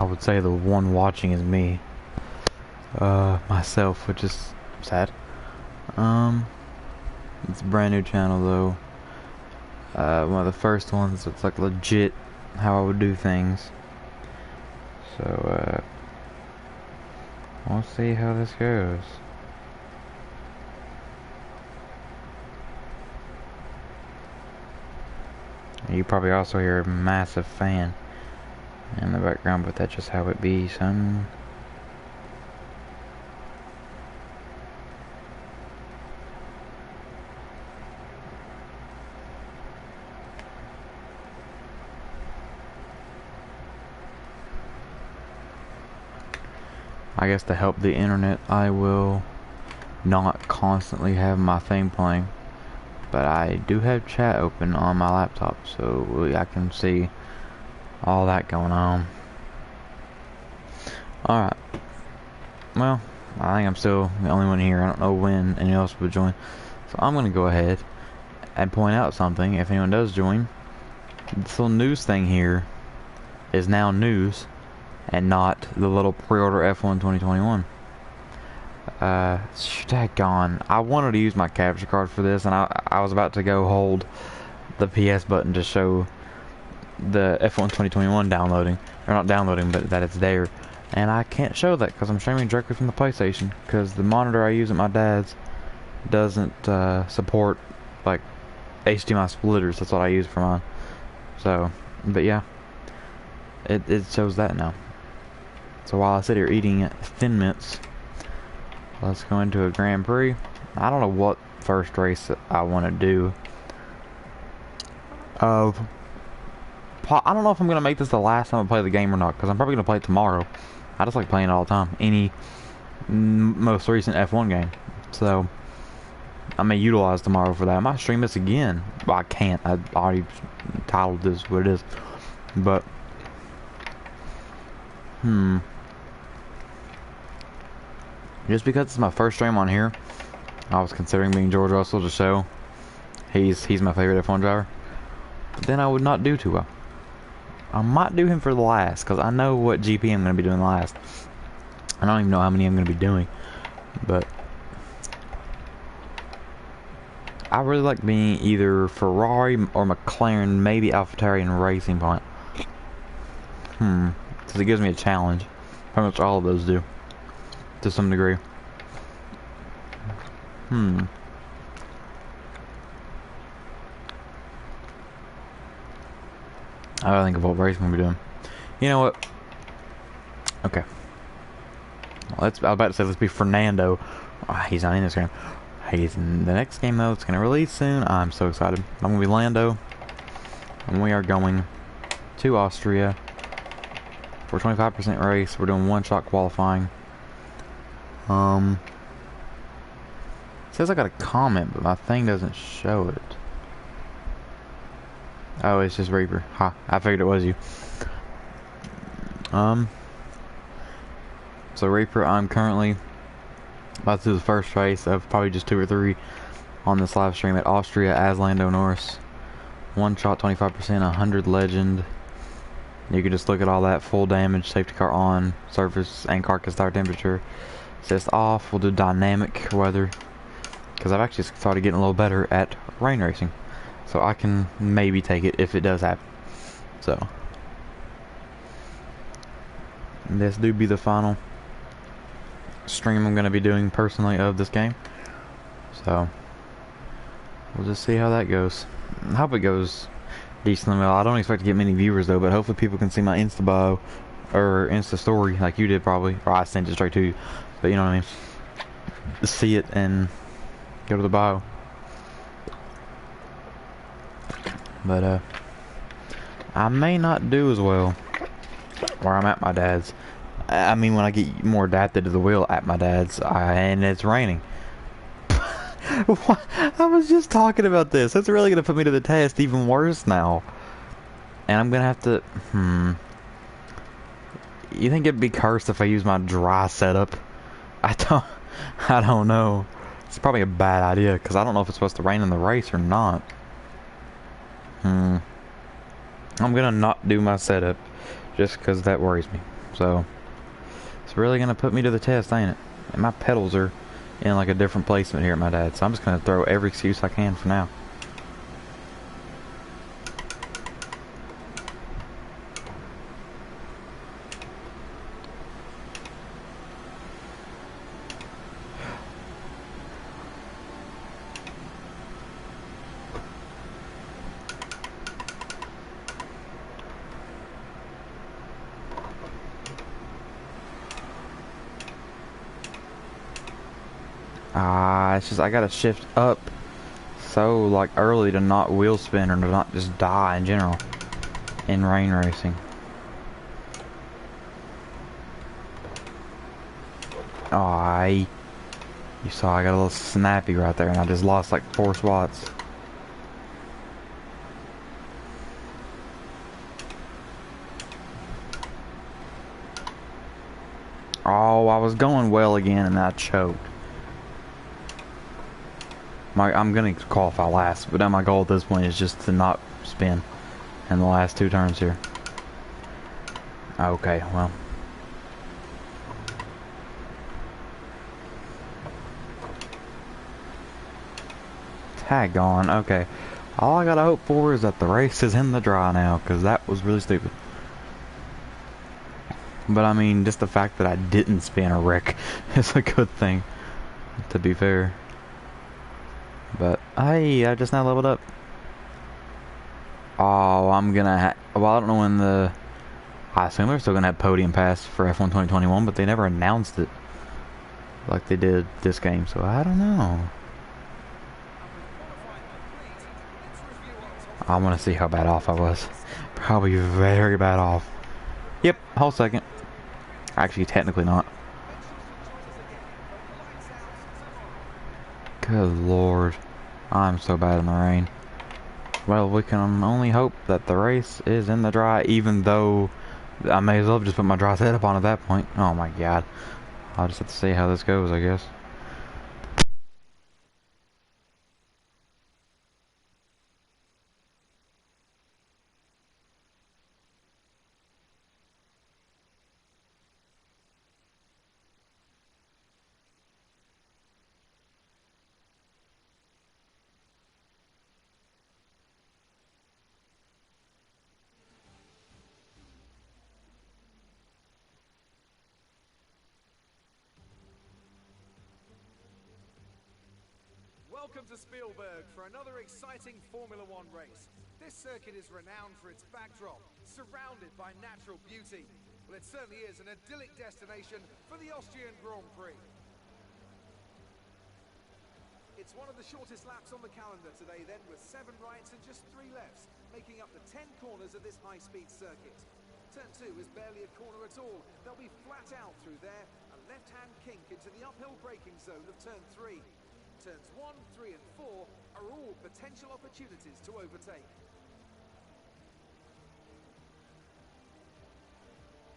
would say the one watching is me. Myself, which is sad. It's a brand new channel though. One of the first ones that's like legit how I would do things. So, we'll see how this goes. You probably also hear a massive fan in the background, but that's just how it be, son. I guess to help the internet, I will not constantly have my thing playing, but I do have chat open on my laptop, so I can see all that going on. Alright. Well, I think I'm still the only one here. I don't know when anyone else would join, so I'm going to go ahead and point out something if anyone does join. This little news thing here is now news and not the little pre-order F1 2021. Daggone. I wanted to use my capture card for this, and I was about to go hold the PS button to show the F1 2021 downloading. Or not downloading, but that it's there. And I can't show that because I'm streaming directly from the PlayStation, because the monitor I use at my dad's doesn't support like HDMI splitters. That's what I use for mine. So, but yeah, it shows that now. So while I sit here eating Thin Mints, let's go into a Grand Prix. I don't know what first race I want to do. I don't know if I'm going to make this the last time I play the game or not, because I'm probably going to play it tomorrow. I just like playing it all the time. Any most recent F1 game. So I may utilize tomorrow for that. I might stream this again. Well, I can't. I already titled this what it is. But just because it's my first stream on here, I was considering being George Russell to show he's my favorite F1 driver. But then I would not do too well. I might do him for the last, because I know what GP I'm going to be doing last. I don't even know how many I'm going to be doing. But I really like being either Ferrari or McLaren, maybe AlphaTauri and Racing Point. Because it gives me a challenge. Pretty much all of those do, to some degree. I gotta think of what race I'm gonna be doing. You know what? Okay. Well, I was about to say let's be Fernando. He's not in this game. He's in the next game though. It's gonna release soon. I'm so excited. I'm gonna be Lando, and we are going to Austria for 25% race. We're doing one-shot qualifying. It says I got a comment, but my thing doesn't show it. Oh, it's just Reaper. Ha, I figured it was you. So Reaper, I'm currently about to do the first race of probably just 2 or 3 on this live stream at Austria as Lando Norris. One shot, 25%, 100 legend. You can just look at all that. Full damage, safety car on, surface and carcass tire temperature. Assist off. We'll do dynamic weather, because I've actually started getting a little better at rain racing. So I can maybe take it if it does happen. So this do be the final stream I'm going to be doing personally of this game. So we'll just see how that goes. I hope it goes decently well. I don't expect to get many viewers though, but hopefully people can see my Insta bio or Insta story like you did probably, or I sent it straight to you. But you know what I mean. See it and go to the bio. But I may not do as well where I'm at my dad's. I mean, when I get more adapted to the wheel at my dad's, and it's raining. What? I was just talking about this. That's really gonna put me to the test even worse now. And I'm gonna have to. You think it'd be cursed if I use my dry setup? I don't know. It's probably a bad idea because I don't know if it's supposed to rain in the race or not. I'm gonna not do my setup just because that worries me. So it's really gonna put me to the test, ain't it? And my pedals are in like a different placement here at my dad's, so I'm just gonna throw every excuse I can for now. It's just I gotta shift up so like early to not wheel spin or to not just die in general in rain racing. You saw I got a little snappy right there and I just lost like 4 spots. Oh, I was going well again and I choked. I'm gonna qualify last, but my goal at this point is just to not spin in the last 2 turns here. Okay, well. Tag on, okay. All I gotta hope for is that the race is in the dry now, because that was really stupid. But I mean, just the fact that I didn't spin a wreck is a good thing, to be fair. But, hey, I just now leveled up. Oh, I'm gonna well, I don't know when I assume they're still gonna have podium pass for F1 2021, but they never announced it like they did this game, so I don't know. I want to see how bad off I was. Probably very bad off. Yep, whole second. Actually, technically not. Good lord. I'm so bad in the rain. Well, we can only hope that the race is in the dry, even though I may as well just put my dry setup on at that point. Oh my god. I'll just have to see how this goes, I guess. Welcome to Spielberg for another exciting Formula One race. This circuit is renowned for its backdrop, surrounded by natural beauty. Well, it certainly is an idyllic destination for the Austrian Grand Prix. It's one of the shortest laps on the calendar today then, with 7 rights and just 3 lefts, making up the 10 corners of this high-speed circuit. Turn 2 is barely a corner at all. They'll be flat out through there, a left-hand kink into the uphill braking zone of turn 3. Turns 1, 3 and 4 are all potential opportunities to overtake.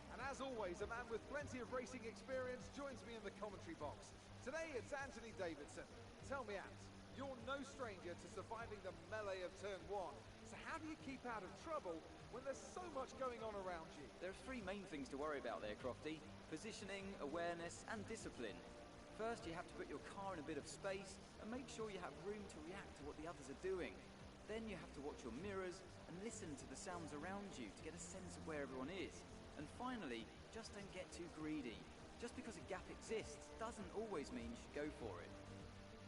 And as always, a man with plenty of racing experience joins me in the commentary box. Today it's Anthony Davidson. Tell me, Ant, you're no stranger to surviving the melee of turn 1. So how do you keep out of trouble when there's so much going on around you? There are 3 main things to worry about there, Crofty. Positioning, awareness and discipline. First, you have to put your car in a bit of space and make sure you have room to react to what the others are doing. Then you have to watch your mirrors and listen to the sounds around you to get a sense of where everyone is. And finally, just don't get too greedy. Just because a gap exists doesn't always mean you should go for it.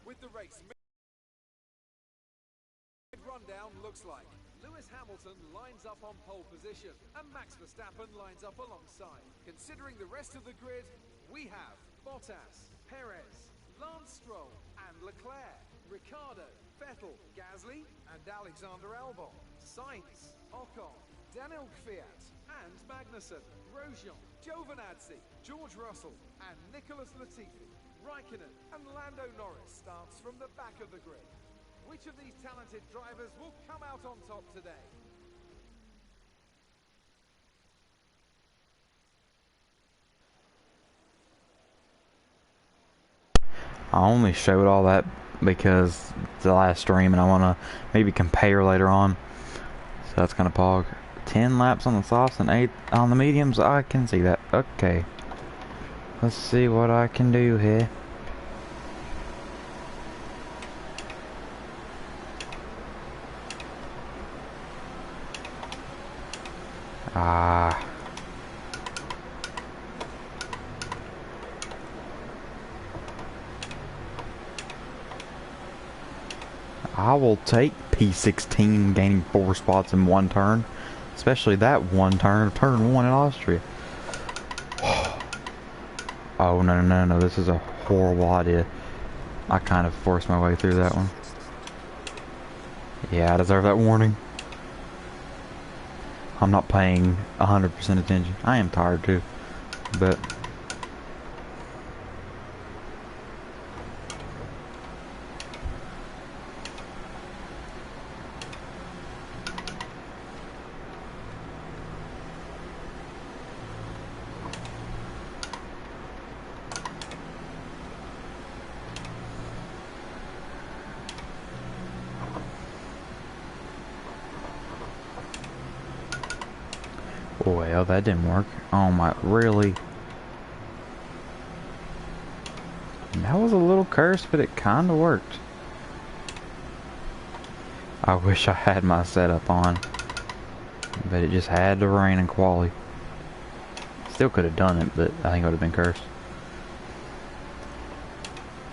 With the race rundown looks like Lewis Hamilton lines up on pole position and Max Verstappen lines up alongside. Considering the rest of the grid, we have Bottas, Perez, Lance Stroll and Leclerc, Ricciardo, Vettel, Gasly and Alexander Albon, Sainz, Ocon, Daniel Kvyat and Magnussen, Grosjean, Giovinazzi, George Russell and Nicholas Latifi. Raikkonen and Lando Norris starts from the back of the grid. Which of these talented drivers will come out on top today? I only showed all that because it's the last stream and I want to maybe compare later on. So that's kind of pog. 10 laps on the softs and 8 on the mediums. I can see that. Okay. Let's see what I can do here. I will take P16 gaining 4 spots in one turn. Especially that one turn of turn 1 in Austria. Oh, no. This is a horrible idea. I kind of forced my way through that one. Yeah, I deserve that warning. I'm not paying 100% attention. I am tired too. But... well, that didn't work. Oh my, really? That was a little cursed, but it kinda worked. I wish I had my setup on. But it just had to rain in quali. Still could have done it, but I think it would have been cursed.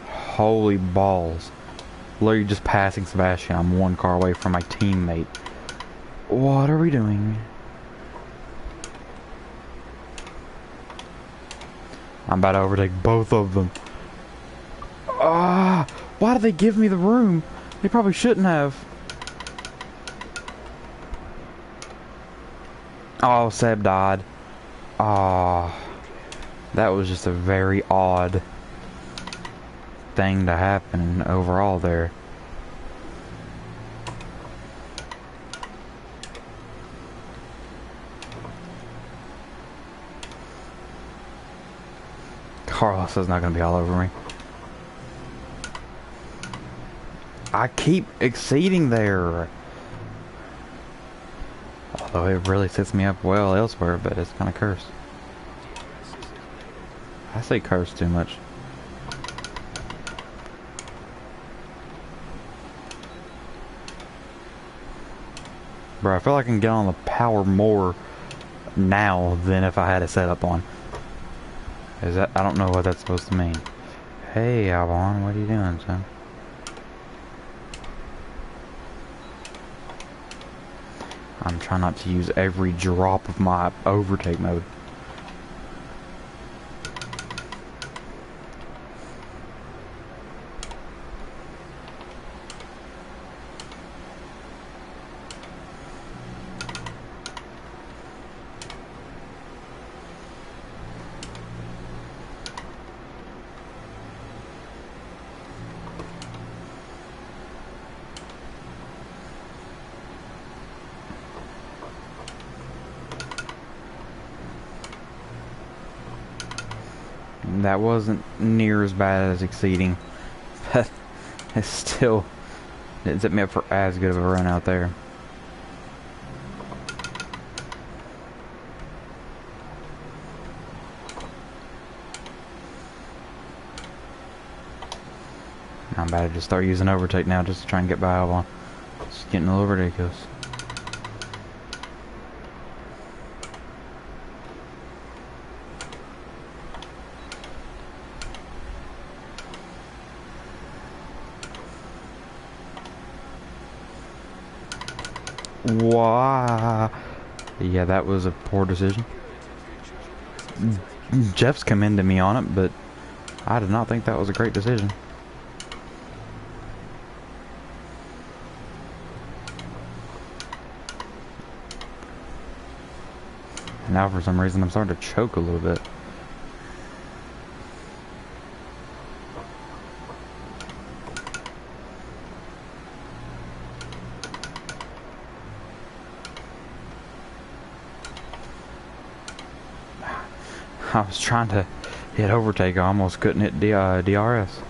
Holy balls. Literally just passing Sebastian. I'm one car away from my teammate. What are we doing? I'm about to overtake both of them. Ah! Why did they give me the room? They probably shouldn't have. Oh, Seb died. Ah. That was just a very odd thing to happen overall there. Carlos is not going to be all over me. I keep exceeding there. Although it really sets me up well elsewhere, but it's kind of cursed. I say cursed too much. Bro, I feel like I can get on the power more now than if I had it set up on. Is that? I don't know what that's supposed to mean. Hey, Albon, what are you doing, son? I'm trying not to use every drop of my overtake mode. That wasn't near as bad as exceeding, but it still didn't set me up for as good of a run out there. I'm about to just start using overtake now just to try and get by Albon. It's getting a little ridiculous. Wow. Yeah, that was a poor decision. Jeff's commended me on it, but I did not think that was a great decision. Now for some reason I'm starting to choke a little bit. I was trying to hit overtake, I almost couldn't hit DRS.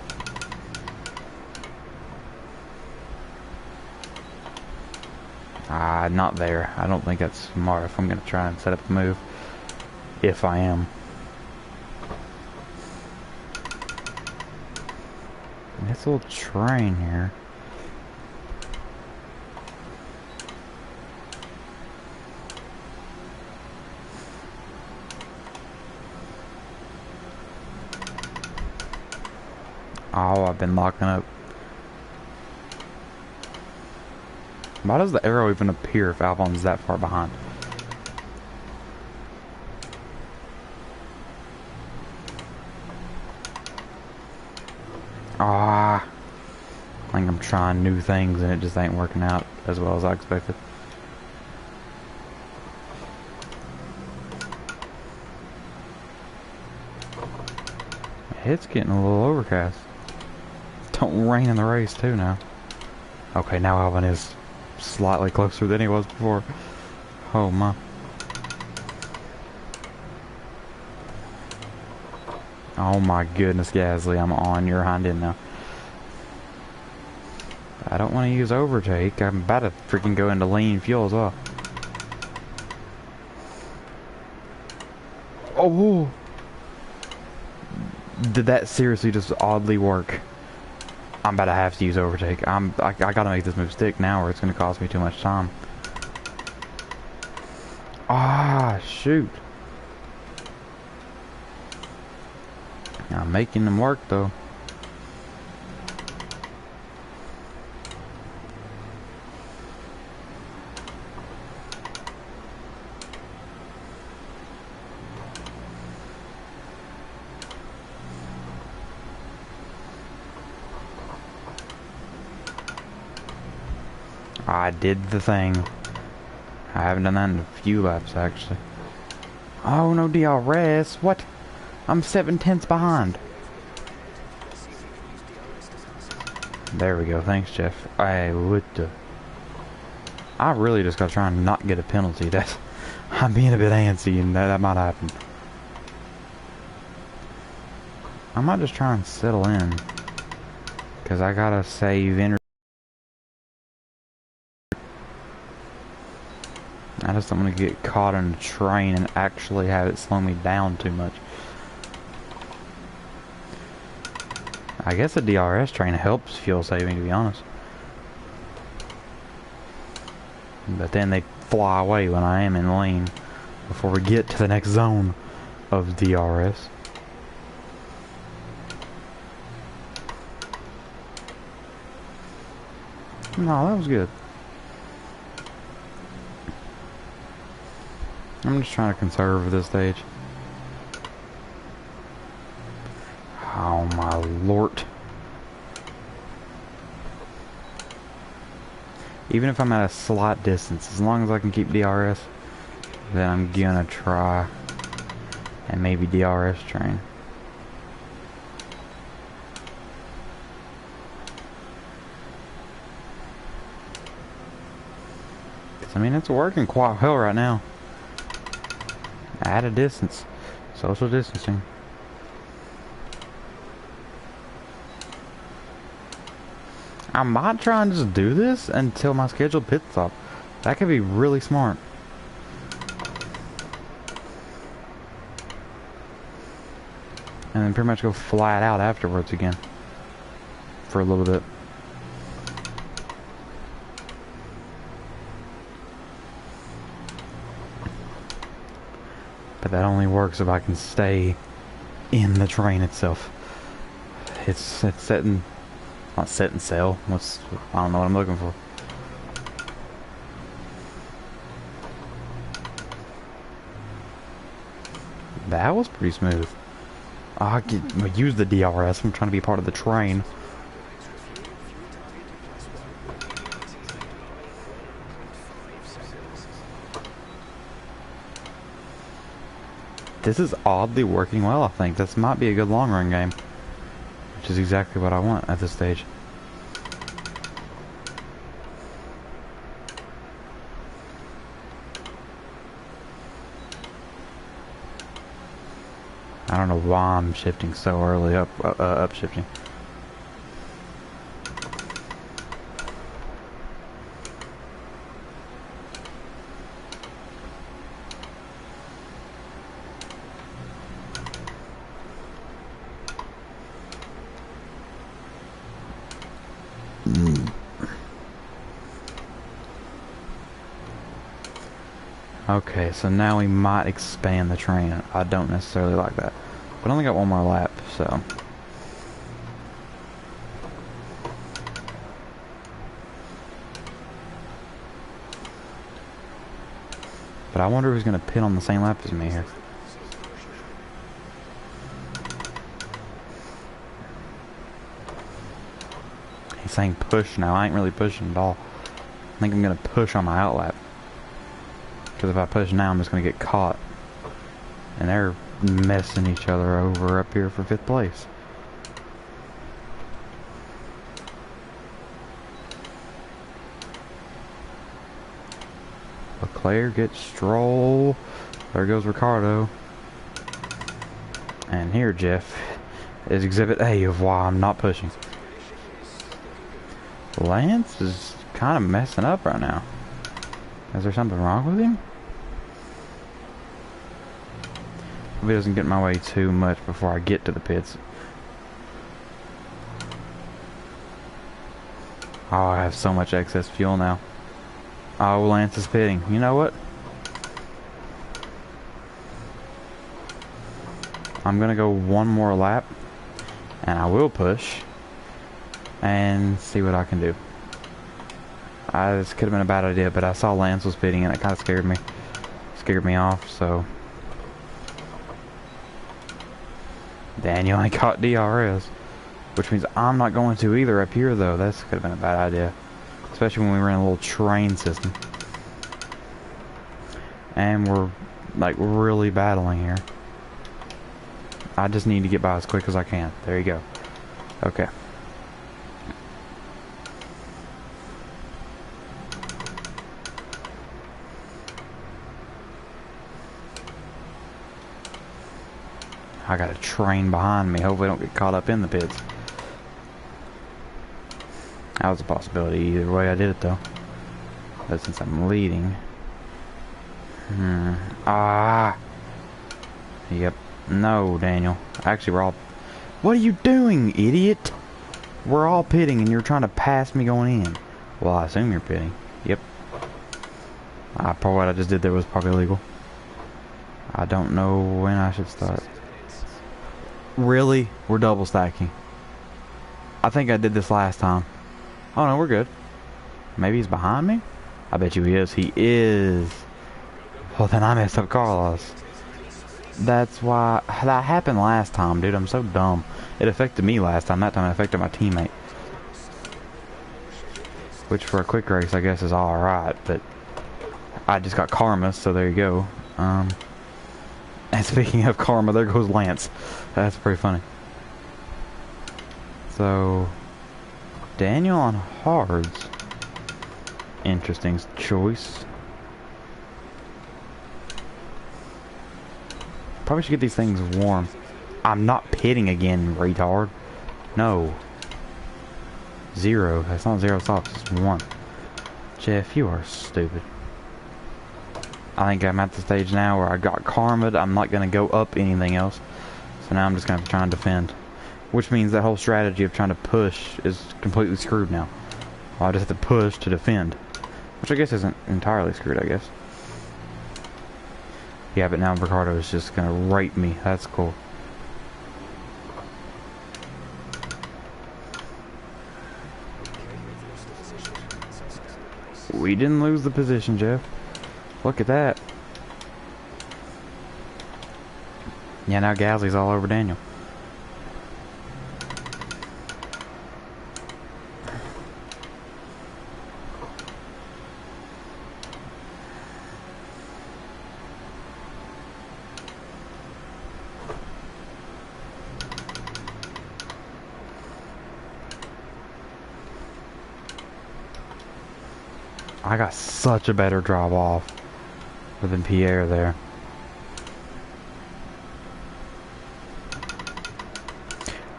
Not there. I don't think that's smart if I'm going to try and set up the move. If I am. This little train here. Oh, I've been locking up. Why does the arrow even appear if Alphon's that far behind? Ah, I think I'm trying new things and it just ain't working out as well as I expected. It's getting a little overcast. Don't rain in the race too now. Okay, now Alvin is slightly closer than he was before. Oh my. Oh my goodness, Gasly, I'm on your hind end now. I don't want to use overtake. I'm about to freaking go into lean fuel as well. Oh! Did that seriously just oddly work? I'm about to have to use overtake. I gotta make this move stick now or it's gonna cost me too much time. Ah, shoot. I'm making them work though. I did the thing. I haven't done that in a few laps actually. Oh no, DRS. What? I'm 7/10 behind. There we go. Thanks, Jeff. I really just gotta try and not get a penalty. That's I'm being a bit antsy, and that might happen. I might just try and settle in, cause I gotta save energy. I just don't want to get caught in a train and actually have it slow me down too much. I guess a DRS train helps fuel saving, to be honest. But then they fly away when I am in lane before we get to the next zone of DRS. No, that was good. I'm just trying to conserve this stage. Oh my lord. Even if I'm at a slight distance, as long as I can keep DRS, then I'm gonna try and maybe DRS train. I mean, it's working quite well right now. At a distance. Social distancing. I might try and just do this until my scheduled pit stop. That could be really smart. And then pretty much go flat out afterwards again. For a little bit. But that only works if I can stay in the train itself. It's setting, not set and sail. I don't know what I'm looking for. That was pretty smooth. I use the DRS. I'm trying to be part of the train. This is oddly working well, I think. This might be a good long run game. Which is exactly what I want at this stage. I don't know why I'm shifting so early up shifting. Okay, so now we might expand the train. I don't necessarily like that. But I only got one more lap, so... But I wonder who's going to pit on the same lap as me here. He's saying push now. I ain't really pushing at all. I think I'm going to push on my outlap. Because if I push now, I'm just going to get caught. And they're messing each other over up here for 5th place. Leclerc gets Stroll. There goes Ricardo. And here, Jeff, is Exhibit A of why I'm not pushing. Lance is kind of messing up right now. Is there something wrong with him? Hope he doesn't get in my way too much before I get to the pits. Oh, I have so much excess fuel now. Oh, Lance is pitting. You know what? I'm gonna go one more lap, and I will push, and see what I can do. This could have been a bad idea, but I saw Lance was pitting, and it kind of scared me. Scared me off, so... Daniel ain't caught DRS, which means I'm not going to either up here, though. This could have been a bad idea. Especially when we were in a little train system. And we're, like, really battling here. I just need to get by as quick as I can. There you go. Okay. I got a train behind me. Hopefully I don't get caught up in the pits. That was a possibility either way I did it though. But since I'm leading... Yep. No, Daniel. Actually, we're all... What are you doing, idiot? We're all pitting and you're trying to pass me going in. Well, I assume you're pitting. Yep. Probably what I just did there was probably illegal. I don't know when I should start. Really? We're double stacking. I think I did this last time. Oh no, we're good. Maybe he's behind me? I bet you he is. He is. Well, then I messed up Carlos. That's why... That happened last time, dude. I'm so dumb. It affected me last time. That time it affected my teammate. Which for a quick race, I guess, is alright, but... I just got karma, so there you go. And speaking of karma, there goes Lance. That's pretty funny. So... Daniel on hards. Interesting choice. Probably should get these things warm. I'm not pitting again, retard. No. 0. That's not 0 stops, it's 1. Jeff, you are stupid. I think I'm at the stage now where I got karma'd. I'm not going to go up anything else. So now I'm just going to try and defend. Which means that whole strategy of trying to push is completely screwed now. Well, I just have to push to defend. Which I guess isn't entirely screwed, I guess. Yeah, but now Ricardo is just gonna rape me. That's cool. We didn't lose the position, Jeff. Look at that. Yeah, now Gasly's all over Daniel. I got such a better drop off than Pierre there.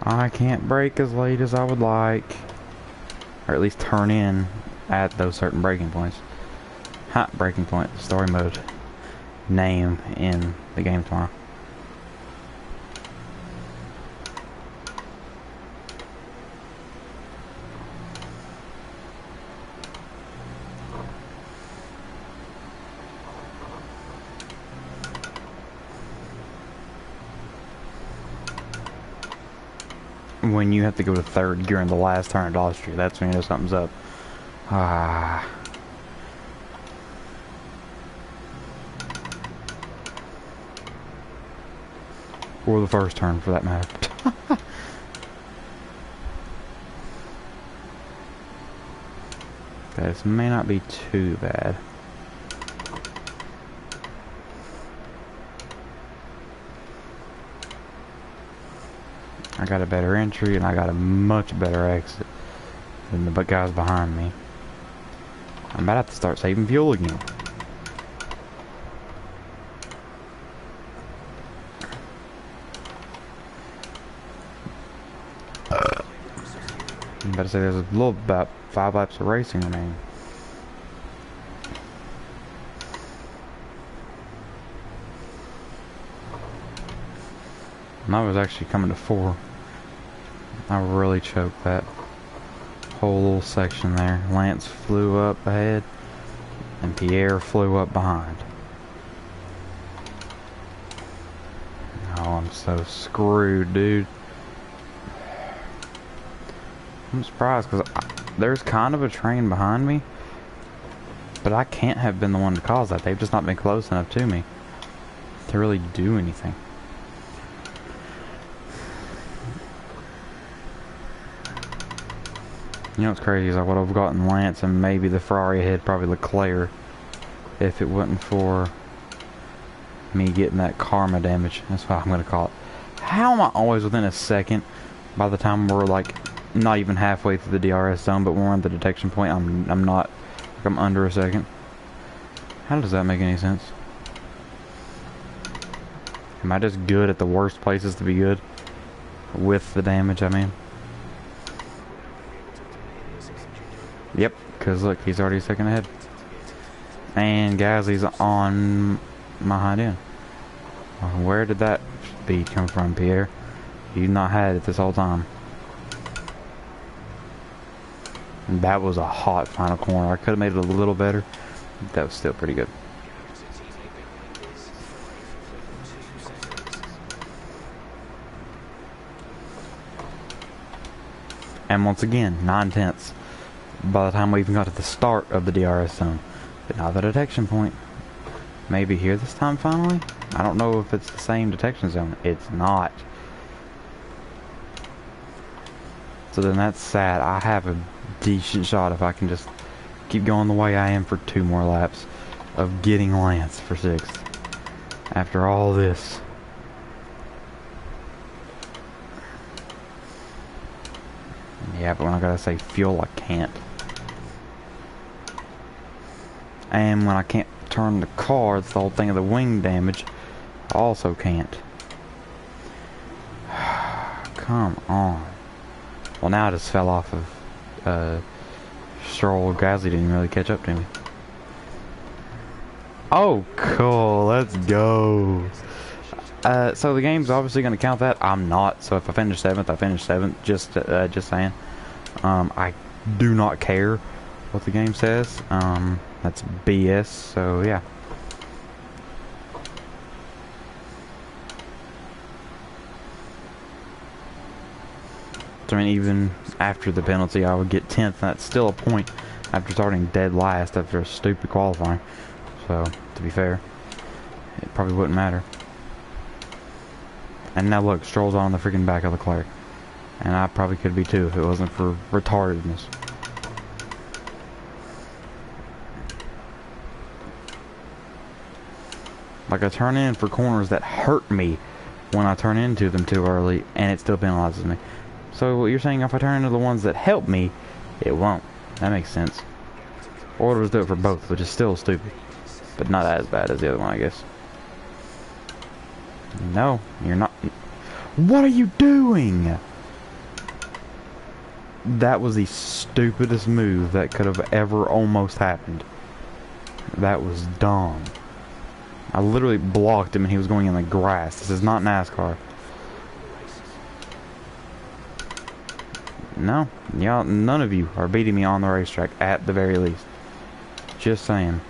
I can't brake as late as I would like. Or at least turn in at those certain braking points. Hot braking point, story mode. Name in the game tomorrow. when you have to go to third gear in the last turn at Austria, that's when you know something's up. Ah. Or the first turn, for that matter. This may not be too bad. I got a better entry and I got a much better exit than the guys behind me. I'm about to have to start saving fuel again. I'm about to say there's a little about 5 laps of racing remaining. And I was actually coming to 4. I really choked that whole little section there. Lance flew up ahead and Pierre flew up behind. Oh, I'm so screwed, dude. I'm surprised because there's kind of a train behind me, but I can't have been the one to cause that. They've just not been close enough to me to really do anything. You know what's crazy is I would have gotten Lance and maybe the Ferrari ahead, probably Leclerc, if it wasn't for me getting that karma damage. That's what I'm going to call it. How am I always within a second by the time we're like not even halfway through the DRS zone, but when we're on the detection point, I'm not, like I'm under a second. How does that make any sense? Am I just good at the worst places to be good? With the damage, I mean. Yep, because look, he's already a second ahead. And Gasly's on my hind end. Where did that speed come from, Pierre? You've not had it this whole time. And that was a hot final corner. I could have made it a little better. But that was still pretty good. And once again, 9/10 by the time we even got to the start of the DRS zone. But not the detection point. Maybe here this time finally? I don't know if it's the same detection zone. It's not. So then that's sad. I have a decent shot if I can just keep going the way I am for 2 more laps of getting Lance for 6th. After all this. Yeah, but when I gotta save fuel, I can't. And when I can't turn the car, it's the whole thing of the wing damage. I also can't. Come on. Well, now I just fell off of Stroll. Gasly didn't really catch up to me. Oh, cool. Let's go. So the game's obviously going to count that. I'm not. So if I finish 7th, I finish 7th. Just saying. I do not care what the game says. That's BS. So yeah. I mean, even after the penalty, I would get 10th, and that's still a point after starting dead last after a stupid qualifying. So, to be fair, it probably wouldn't matter. And now look, Stroll's on the freaking back of Leclerc. And I probably could be too if it wasn't for retardedness. Like, I turn in for corners that hurt me when I turn into them too early, and it still penalizes me. So what you're saying, if I turn into the ones that help me, it won't. That makes sense. Or it'll just do it for both, which is still stupid. But not as bad as the other one, I guess. No, you're not. What are you doing? That was the stupidest move that could have ever almost happened. That was dumb. I literally blocked him and he was going in the grass. This is not NASCAR. No, y'all, none of you are beating me on the racetrack at the very least. Just saying.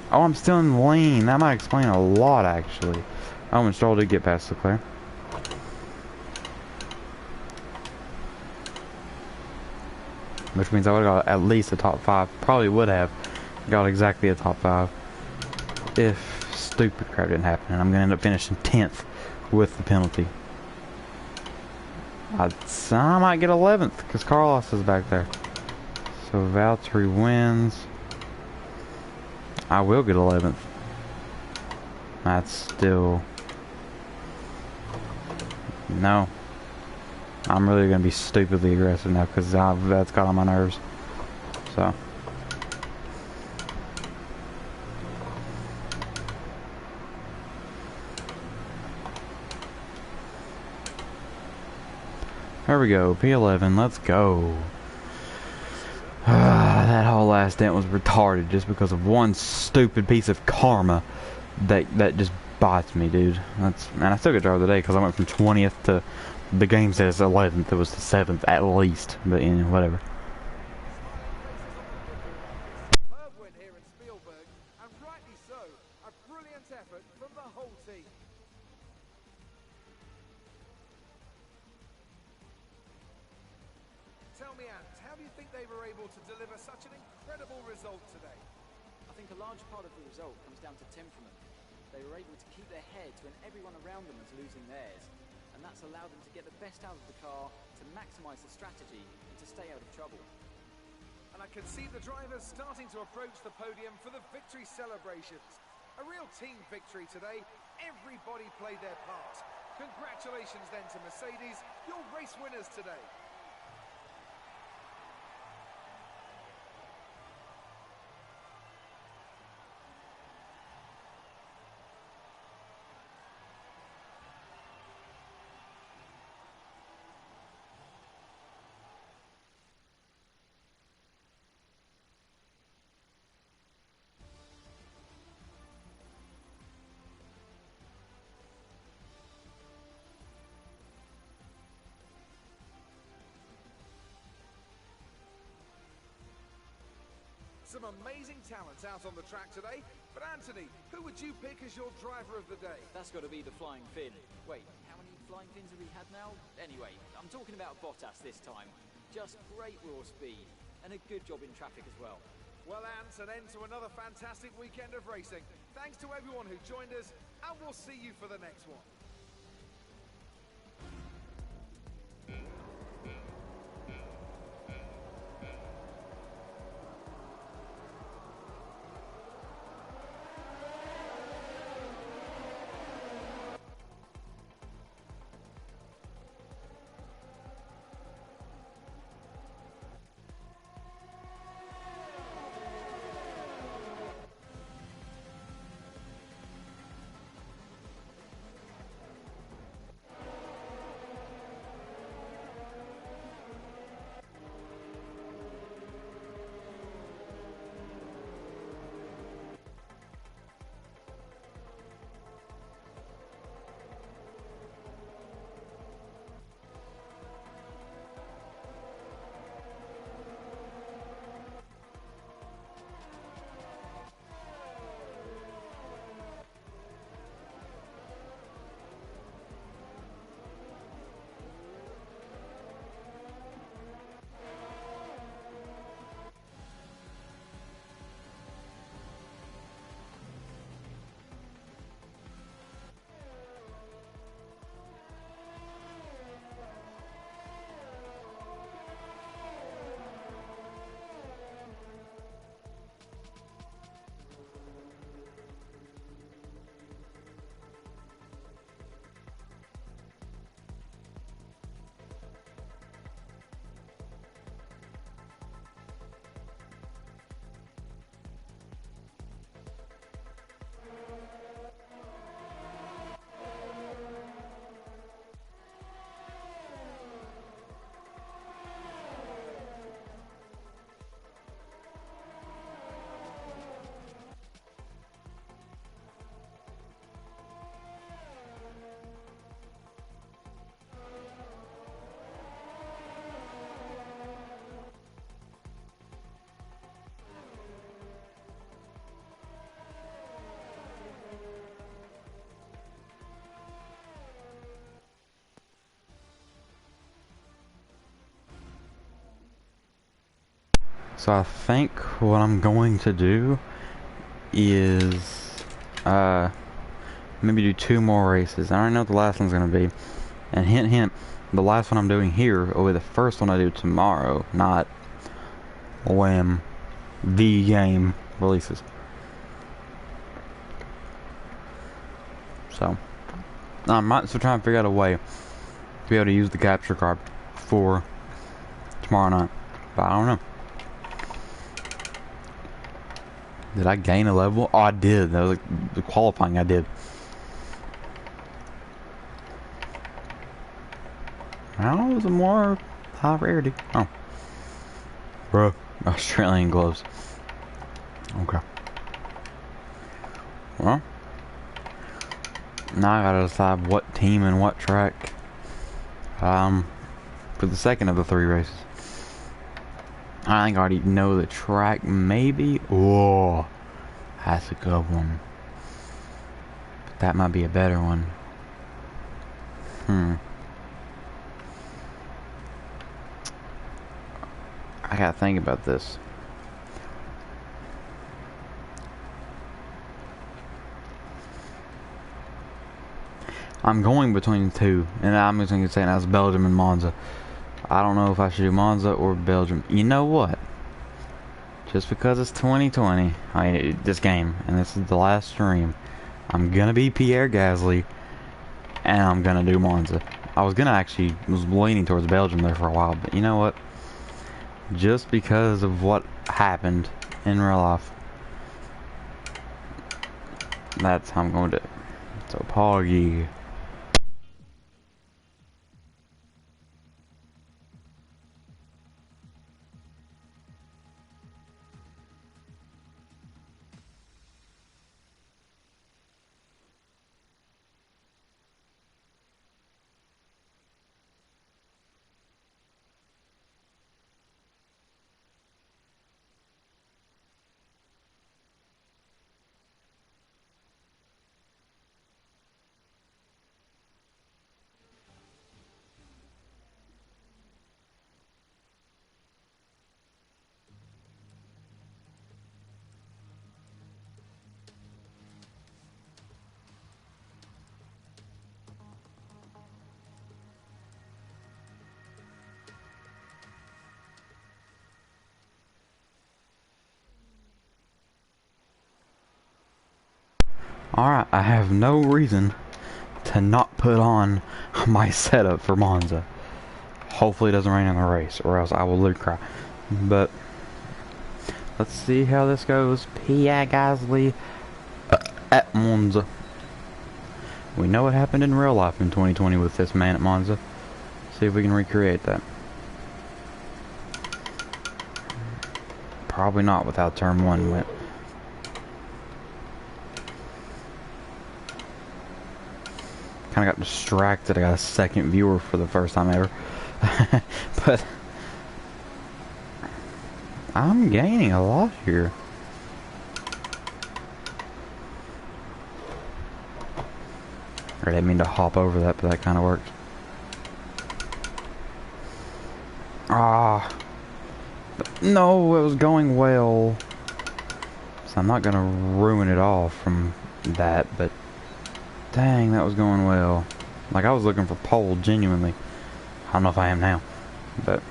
Oh, I'm still in the lean. That might explain a lot, actually. Oh, and Stroll did get past Leclerc. Which means I would have got at least a top 5. Probably would have got exactly a top 5. If stupid crap didn't happen. And I'm going to end up finishing 10th with the penalty. I might get 11th because Carlos is back there. So Valtteri wins. I will get 11th. That's still... No. I'm really going to be stupidly aggressive now because that's got on my nerves. So. There we go. P11. Let's go. That whole last stint was retarded just because of one stupid piece of karma that just bites me, dude. And I still get driver of the day because I went from 20th to the game says 11th. It was the 7th at least, but you know, whatever. Superb win here at Spielberg, and rightly so. A brilliant effort from the whole team. Tell me, Ant, how do you think they were able to deliver such an incredible result today? I think a large part of the result comes down to temperament. They were able to keep their heads when everyone around them was losing theirs, and that's allowed them to get the best out of the car, to maximise the strategy, and to stay out of trouble. And I can see the drivers starting to approach the podium for the victory celebrations. A real team victory today. Everybody played their part. Congratulations then to Mercedes, your race winners today. Some amazing talents out on the track today. But Anthony, who would you pick as your driver of the day? That's got to be the Flying Finn. Wait, how many Flying Fins have we had now? Anyway, I'm talking about Bottas this time. Just great raw speed, and a good job in traffic as well. Well, Ant, an end to another fantastic weekend of racing. Thanks to everyone who joined us, and we'll see you for the next one. So I think what I'm going to do is maybe do 2 more races. I already know what the last one's gonna be. And hint hint, the last one I'm doing here will be the first one I do tomorrow, not when the game releases. So I'm still trying to figure out a way to be able to use the capture card for tomorrow night. But I don't know. Did I gain a level? Oh, I did. That was like the qualifying I did. How was it more high rarity? Oh. Bro, Australian gloves. Okay. Well, now I gotta decide what team and what track. For the second of the 3 races. I think I already know the track, maybe. Oh, that's a good one. But that might be a better one. I gotta think about this. I'm going between 2, and I'm just gonna say that's Belgium and Monza. I don't know if I should do Monza or Belgium. You know what? Just because it's 2020, this game, and this is the last stream, I'm gonna be Pierre Gasly, and I'm gonna do Monza. I was leaning towards Belgium there for a while, but you know what? Just because of what happened in real life, that's how I'm going to do it. So, Poggy. Alright, I have no reason to not put on my setup for Monza. Hopefully it doesn't rain in the race, or else I will literally cry. But let's see how this goes. Pierre Gasly at Monza. We know what happened in real life in 2020 with this man at Monza. See if we can recreate that. Probably not with how turn 1 went. Kind of got distracted. I got a second viewer for the first time ever. But I'm gaining a lot here. I didn't mean to hop over that, but that kind of worked. Ah. No, it was going well. So I'm not going to ruin it all from that, but dang, that was going well. Like, I was looking for pole, genuinely. I don't know if I am now, but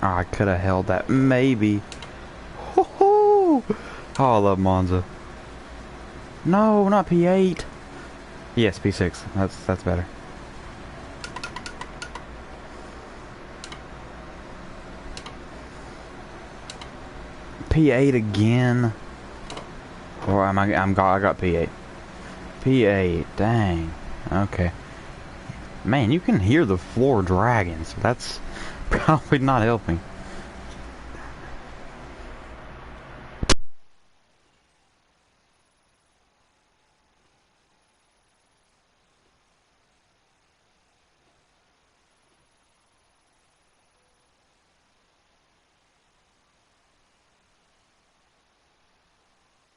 oh, I could have held that, maybe. Oh, I love Monza. No, not P8. Yes, P6. That's better. P8 again. Or I got P8. P8, dang. Okay. Man, you can hear the floor dragging, so that's probably not helping.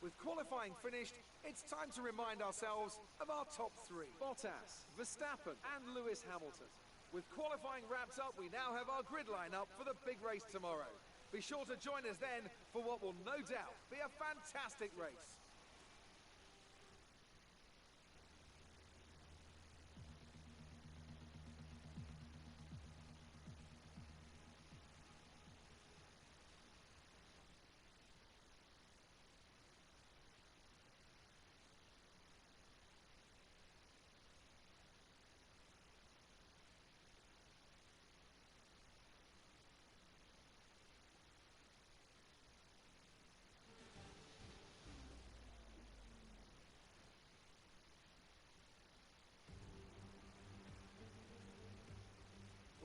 With qualifying finished, it's time to remind ourselves of our top three. Bottas, Verstappen and Lewis Hamilton. With qualifying wrapped up, we now have our grid lineup for the big race tomorrow. Be sure to join us then for what will no doubt be a fantastic race.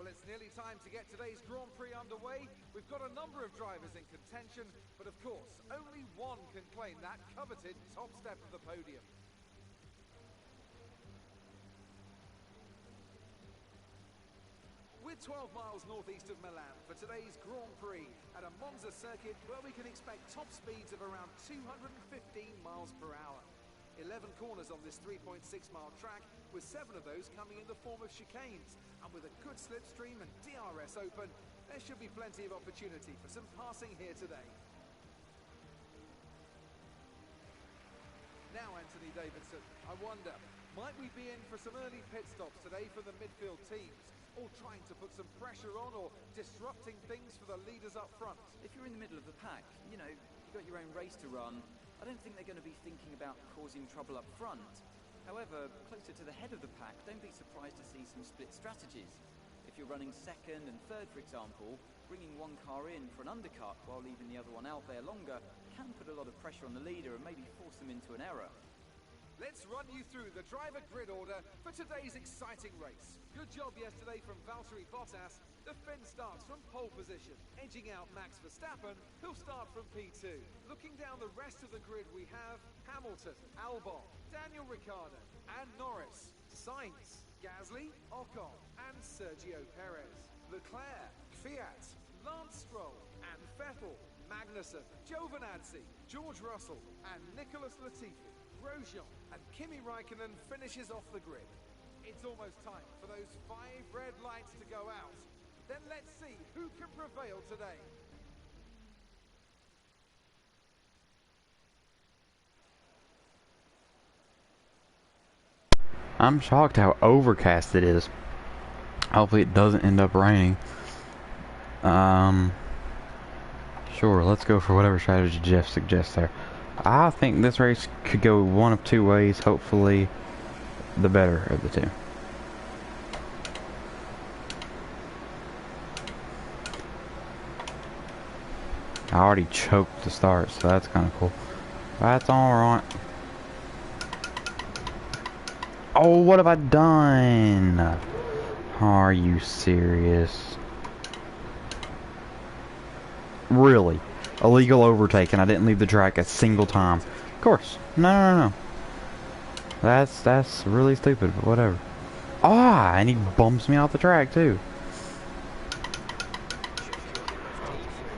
Well, it's nearly time to get today's Grand Prix underway. We've got a number of drivers in contention, but of course, only one can claim that coveted top step of the podium. We're 12 miles northeast of Milan for today's Grand Prix at a Monza circuit where we can expect top speeds of around 215 miles per hour. 11 corners on this 3.6-mile track, with 7 of those coming in the form of chicanes. And with a good slipstream and DRS open, there should be plenty of opportunity for some passing here today. Now, Anthony Davidson, I wonder, might we be in for some early pit stops today for the midfield teams? All trying to put some pressure on or disrupting things for the leaders up front? If you're in the middle of the pack, you know, you've got your own race to run. I don't think they're going to be thinking about causing trouble up front. However, closer to the head of the pack, don't be surprised to see some split strategies. If you're running second and third, for example, bringing one car in for an undercut while leaving the other one out there longer can put a lot of pressure on the leader and maybe force them into an error. Let's run you through the driver grid order for today's exciting race. Good job yesterday from Valtteri Bottas. The Finn starts from pole position, edging out Max Verstappen, who'll start from P2. Looking down the rest of the grid, we have Hamilton, Albon, Daniel Ricciardo, and Norris, Sainz, Gasly, Ocon, and Sergio Perez. Leclerc, Fiat, Lance Stroll, and Vettel, Magnussen, Giovinazzi, George Russell, and Nicholas Latifi. Grosjean and Kimi Raikkonen finishes off the grid. It's almost time for those 5 red lights to go out. Then let's see who can prevail today. I'm shocked how overcast it is. Hopefully it doesn't end up raining. Sure, let's go for whatever strategy Jeff suggests there. I think this race could go one of 2 ways. Hopefully the better of the 2. I already choked the start, so that's kind of cool. That's alright. Oh, what have I done? Are you serious? Really? Illegal overtake, and I didn't leave the track a single time. Of course. No. That's really stupid, but whatever. Ah, and he bumps me off the track too.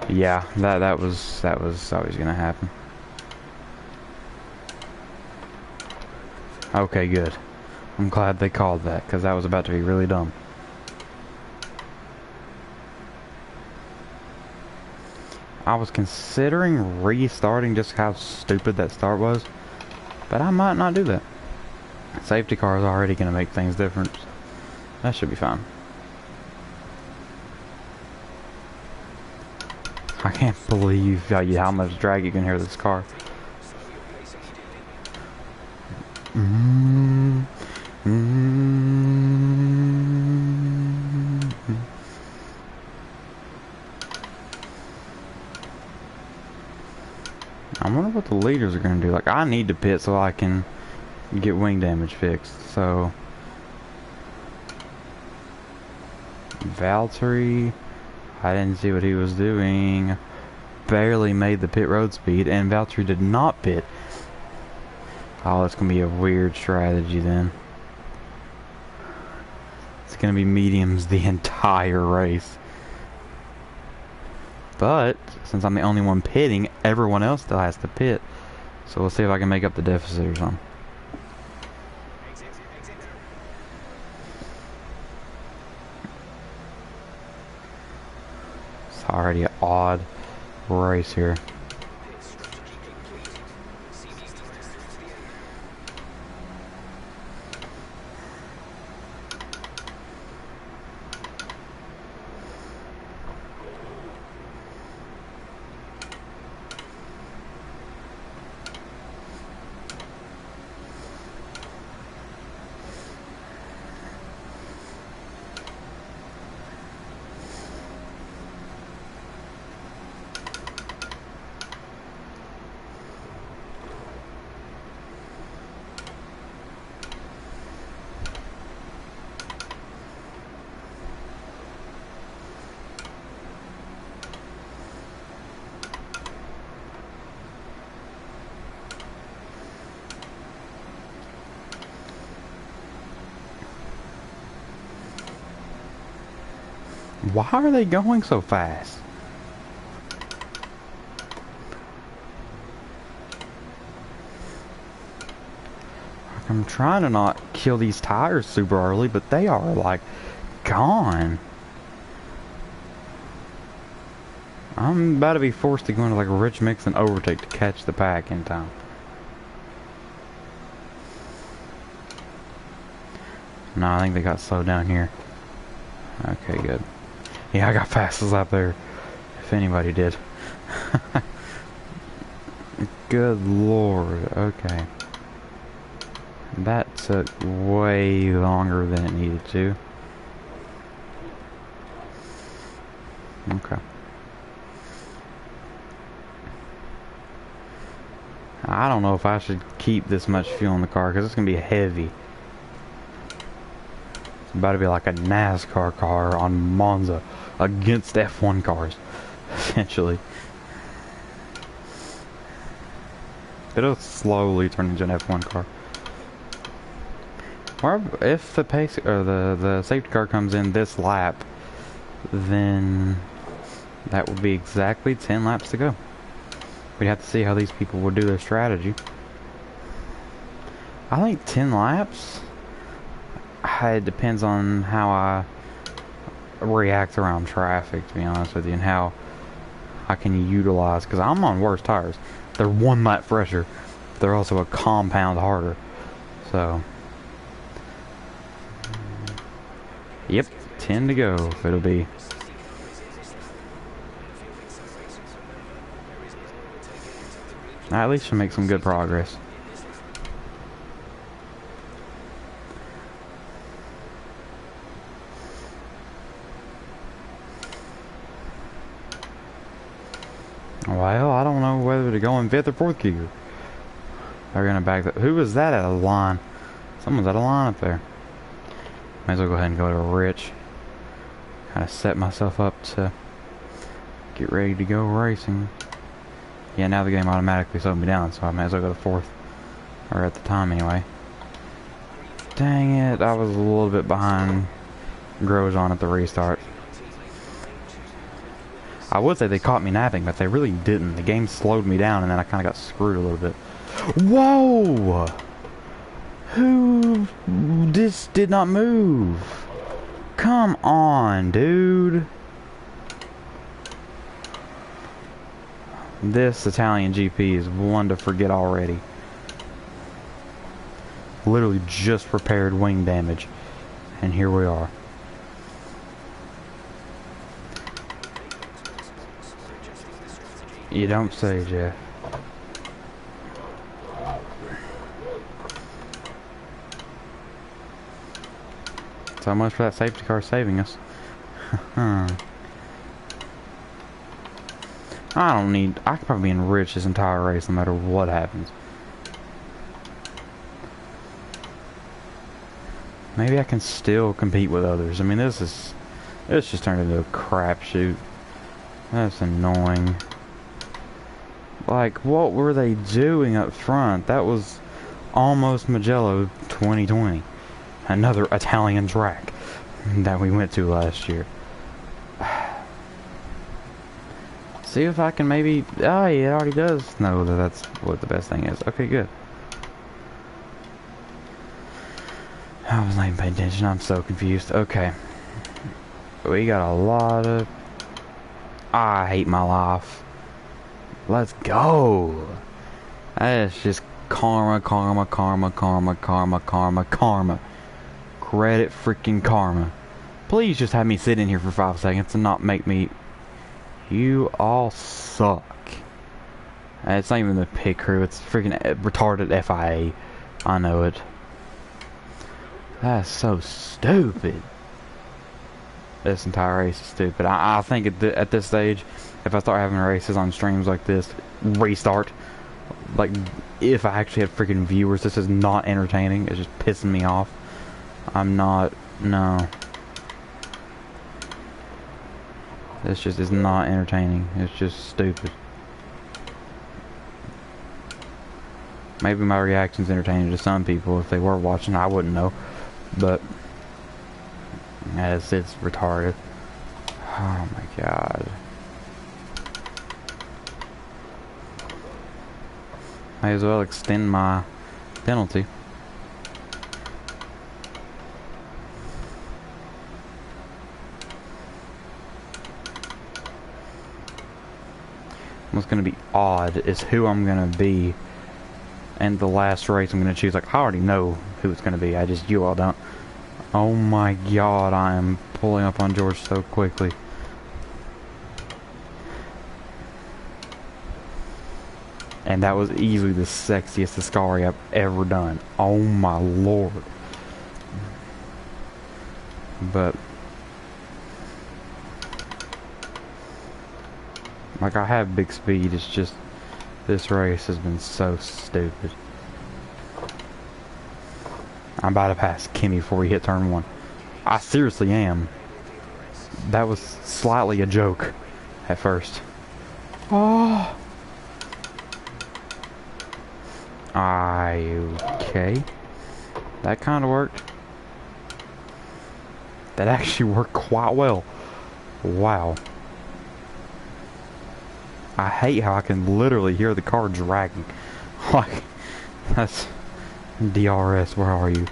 Yeah, that was always gonna happen. Okay, good. I'm glad they called that, because that was about to be really dumb. I was considering restarting just how stupid that start was, but I might not do that. Safety car is already going to make things different. That should be fine. I can't believe how much drag you can hear this car. I wonder what the leaders are going to do. Like, I need to pit so I can get wing damage fixed. So, Valtteri, I didn't see what he was doing. Barely made the pit road speed, and Valtteri did not pit. Oh, that's going to be a weird strategy then. It's going to be mediums the entire race. But since I'm the only one pitting, everyone else still has to pit. So we'll see if I can make up the deficit or something. It's already an odd race here. Why are they going so fast? I'm trying to not kill these tires super early, but they are like gone. I'm about to be forced to go into like a rich mix and overtake to catch the pack in time. No, I think they got slowed down here. Okay, good. Yeah, I got fastest up there, if anybody did. Good lord, okay. That took way longer than it needed to. Okay. I don't know if I should keep this much fuel in the car, because it's going to be heavy. It's about to be like a NASCAR car on Monza against F1 cars, essentially. It'll slowly turn into an F1 car. Or if the pace or the safety car comes in this lap, then that would be exactly 10 laps to go. We'd have to see how these people would do their strategy. I think 10 laps. It depends on how I react around traffic, to be honest with you, and how I can utilize, because I'm on worse tires. They're 1 lap fresher. They're also a compound harder. So, yep, 10 to go. It'll be. At least she'll make some good progress. Well, I don't know whether to go in 5th or 4th gear. They're gonna back that. Who was that at a line? Someone's at a line up there. Might as well go ahead and go to Rich. Kind of set myself up to get ready to go racing. Yeah, now the game automatically slowed me down, so I might as well go to 4th. Or at the time, anyway. Dang it, I was a little bit behind Grosjean at the restart. I would say they caught me napping, but they really didn't. The game slowed me down, and then I kind of got screwed a little bit. Whoa! Who? This did not move. Come on, dude. This Italian GP is one to forget already. Literally just repaired wing damage, and here we are. You don't say, Jeff. So much for that safety car saving us. I don't need. I could probably be in Rich this entire race no matter what happens. Maybe I can still compete with others. I mean, this just turned into a crapshoot. That's annoying. Like, what were they doing up front? That was almost Mugello 2020. Another Italian track that we went to last year. See if I can maybe... Oh, yeah, it already does know that that's what the best thing is. Okay, good. I was not even paying attention. I'm so confused. Okay. We got a lot of... I hate my life. Let's go. That is just karma, karma, karma, karma, karma, karma, karma. Credit freaking karma. Please just have me sit in here for 5 seconds and not make me... You all suck. It's not even the pit crew, it's freaking retarded FIA. I know it. That's so stupid. This entire race is stupid. I think at this stage, if I start having races on streams like this, restart. Like, if I actually had freaking viewers, this is not entertaining. It's just pissing me off. I'm not... No. This just is not entertaining. It's just stupid. Maybe my reaction's entertaining to some people. If they were watching, I wouldn't know. But... As it's retarded. Oh my god. Might as well extend my penalty. What's gonna be odd is who I'm gonna be in the last race. I'm gonna choose. Like, I already know who it's gonna be. You all don't. Oh my god, I am pulling up on George so quickly. And that was easily the sexiest Ascari I've ever done. Oh my lord. But... Like, I have big speed, it's just... This race has been so stupid. I'm about to pass Kimmy before we hit turn 1. I seriously am. That was slightly a joke at first. Oh. Okay. That kind of worked. That actually worked quite well. Wow. I hate how I can literally hear the car dragging. Like, that's... DRS, where are you?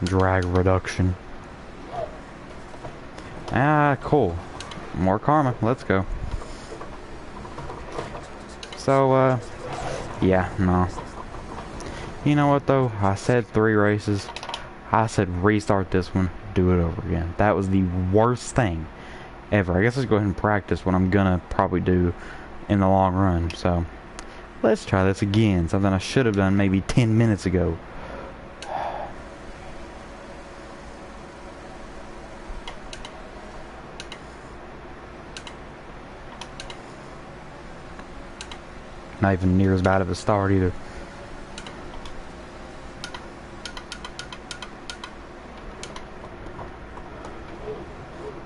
Drag reduction. Ah, cool. More karma. Let's go. So, yeah, no. You know what, though? I said 3 races. I said restart this one, do it over again. That was the worst thing ever. I guess let's go ahead and practice what I'm gonna probably do in the long run. So, let's try this again. Something I should have done maybe 10 minutes ago. Not even near as bad of a start either.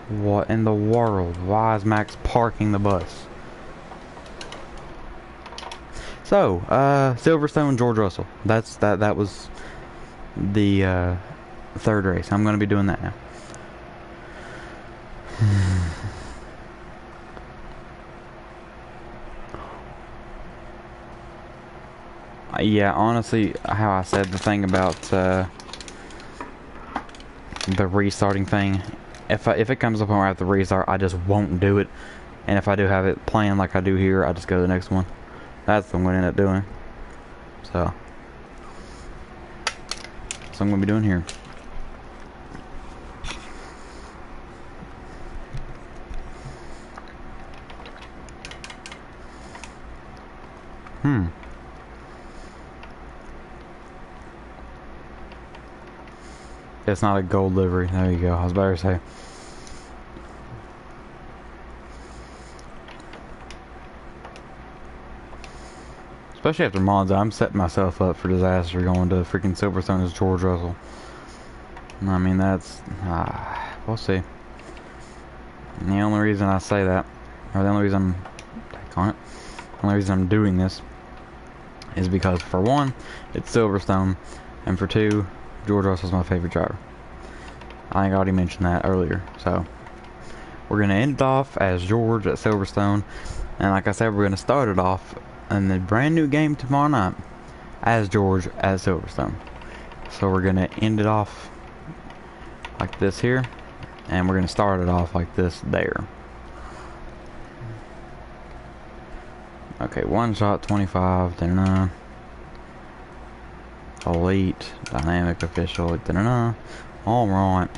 What in the world? Why is Max parking the bus? So, Silverstone, George Russell. That was the 3rd race. I'm gonna be doing that now. Yeah, honestly, how I said the thing about the restarting thing, if it comes up where I have to restart, I just won't do it. And if I do have it planned like I do here, I just go to the next one. That's what I'm going to end up doing. So that's what I'm going to be doing here. It's not a gold livery. There you go. I was about to say. Especially after Monza, I'm setting myself up for disaster going to freaking Silverstone as George Russell. I mean, that's... we'll see. And the only reason I say that, or the only reason the only reason I'm doing this is because, for one, it's Silverstone, and for two, George Russell's my favorite driver. I think I already mentioned that earlier. So, we're going to end it off as George at Silverstone. And like I said, we're gonna start it off in the brand new game tomorrow night as George at Silverstone. So we're gonna end it off like this here, and we're gonna start it off like this there. Okay, one shot 25, da-na-na. Elite, dynamic official, da-na-na. All right.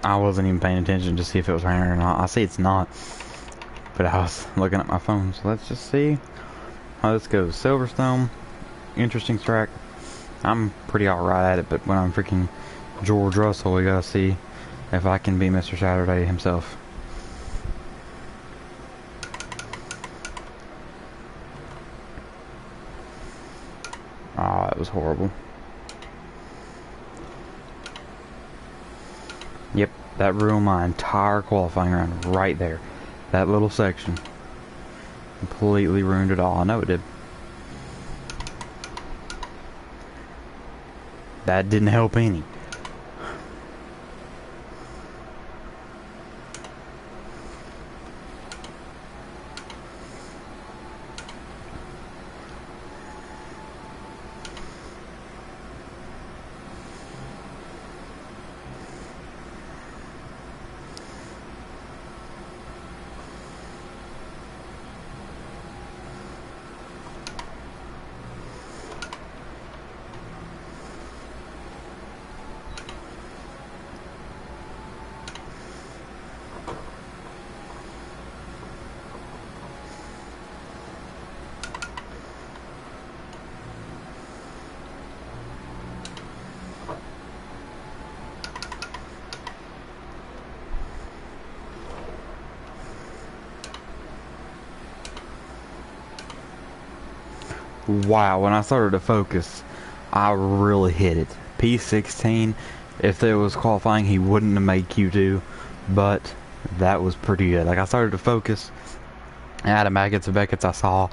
I wasn't even paying attention to see if it was raining or not. I see it's not, but I was looking at my phone. So let's just see how this goes. Silverstone, interesting track. I'm pretty alright at it, but when I'm freaking George Russell, we gotta see if I can be Mr. Saturday himself. Oh, that was horrible. Yep, that ruined my entire qualifying round right there. That little section completely ruined it all. I know it did. That didn't help any. Wow, when I started to focus, I really hit it. P16, if there was qualifying, he wouldn't have made Q2, but that was pretty good. Like, I started to focus, and out of Beckett's and Beckett's, I saw